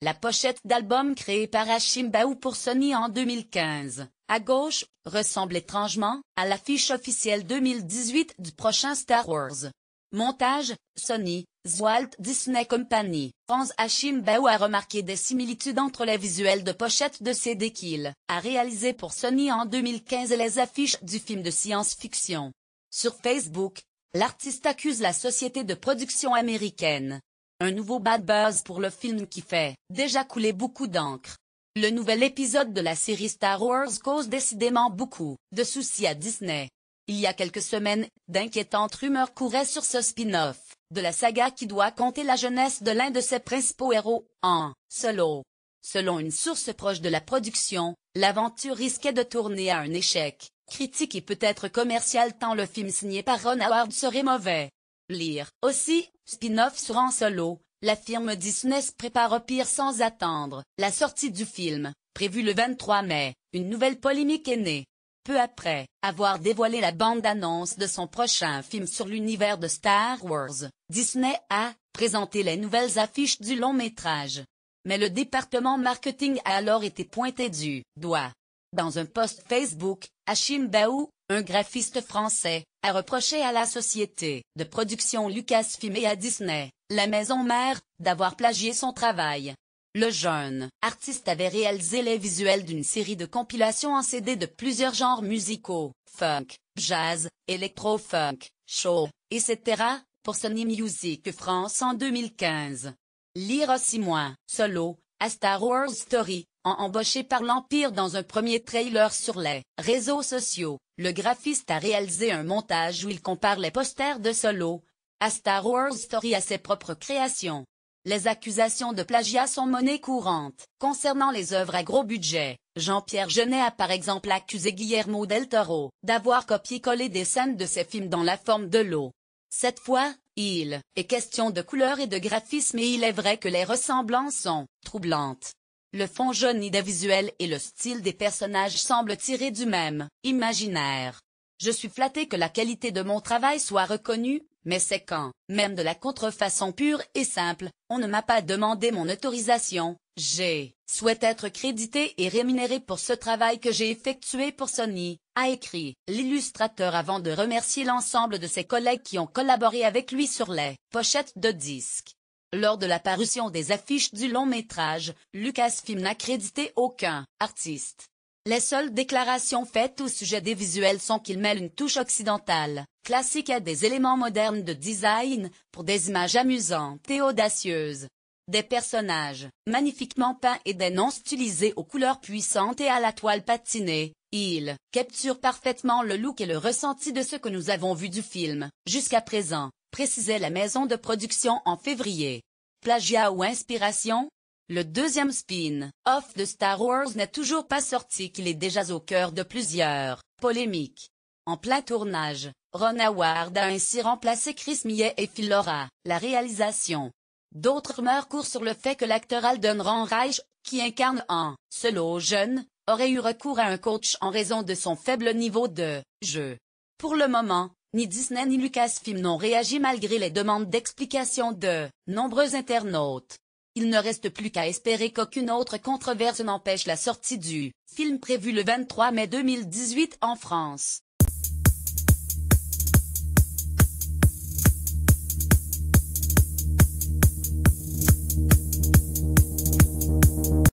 la pochette d'album créée par Hashim Baou pour Sony en 2015, à gauche, ressemble étrangement à l'affiche officielle 2018 du prochain Star Wars. Montage, Sony, Walt Disney Company. France. Hashim Baou a remarqué des similitudes entre les visuels de pochette de CD qu'il a réalisé pour Sony en 2015 et les affiches du film de science-fiction. Sur Facebook, l'artiste accuse la société de production américaine. Un nouveau bad buzz pour le film qui fait déjà couler beaucoup d'encre. Le nouvel épisode de la série Star Wars cause décidément beaucoup de soucis à Disney. Il y a quelques semaines, d'inquiétantes rumeurs couraient sur ce spin-off de la saga qui doit conter la jeunesse de l'un de ses principaux héros, Han Solo. Selon une source proche de la production, l'aventure risquait de tourner à un échec critique et peut-être commercial tant le film signé par Ron Howard serait mauvais. Lire. Aussi, spin-off sur Han Solo, la firme Disney se prépare au pire sans attendre la sortie du film, prévue le 23 mai, une nouvelle polémique est née. Peu après avoir dévoilé la bande-annonce de son prochain film sur l'univers de Star Wars, Disney a présenté les nouvelles affiches du long-métrage. Mais le département marketing a alors été pointé du doigt. Dans un post Facebook, Hashim Baou, un graphiste français, a reproché à la société de production Lucasfilm et à Disney, la maison mère, d'avoir plagié son travail. Le jeune artiste avait réalisé les visuels d'une série de compilations en CD de plusieurs genres musicaux, funk, jazz, électro-funk, show, etc., pour Sony Music France en 2015. Lire aussi moins, Solo, à Star Wars Story, embauché par l'Empire dans un premier trailer sur les réseaux sociaux, le graphiste a réalisé un montage où il compare les posters de Solo, à Star Wars Story à ses propres créations. Les accusations de plagiat sont monnaie courante. Concernant les œuvres à gros budget, Jean-Pierre Jeunet a par exemple accusé Guillermo del Toro d'avoir copié-collé des scènes de ses films dans la forme de l'eau. Cette fois, il est question de couleur et de graphisme et il est vrai que les ressemblances sont troublantes. Le fond jauni des visuels et le style des personnages semblent tirés du même imaginaire. Je suis flatté que la qualité de mon travail soit reconnue, mais c'est quand même de la contrefaçon pure et simple, on ne m'a pas demandé mon autorisation, je souhaite être crédité et rémunéré pour ce travail que j'ai effectué pour Sony, a écrit l'illustrateur avant de remercier l'ensemble de ses collègues qui ont collaboré avec lui sur les pochettes de disques. Lors de la parution des affiches du long-métrage, Lucasfilm n'a crédité aucun artiste. Les seules déclarations faites au sujet des visuels sont qu'ils mêlent une touche occidentale, classique à des éléments modernes de design, pour des images amusantes et audacieuses. Des personnages, magnifiquement peints et des noms stylisés aux couleurs puissantes et à la toile patinée, ils capturent parfaitement le look et le ressenti de ce que nous avons vu du film, jusqu'à présent, précisait la maison de production en février. Plagiat ou inspiration? Le deuxième spin-off de Star Wars n'est toujours pas sorti qu'il est déjà au cœur de plusieurs polémiques. En plein tournage, Ron Howard a ainsi remplacé Chris Millet et Phil Lord, la réalisation. D'autres rumeurs courent sur le fait que l'acteur Alden Ehrenreich, qui incarne Han Solo jeune, aurait eu recours à un coach en raison de son faible niveau de jeu. Pour le moment, ni Disney ni Lucasfilm n'ont réagi malgré les demandes d'explications de nombreux internautes. Il ne reste plus qu'à espérer qu'aucune autre controverse n'empêche la sortie du film prévu le 23 mai 2018 en France.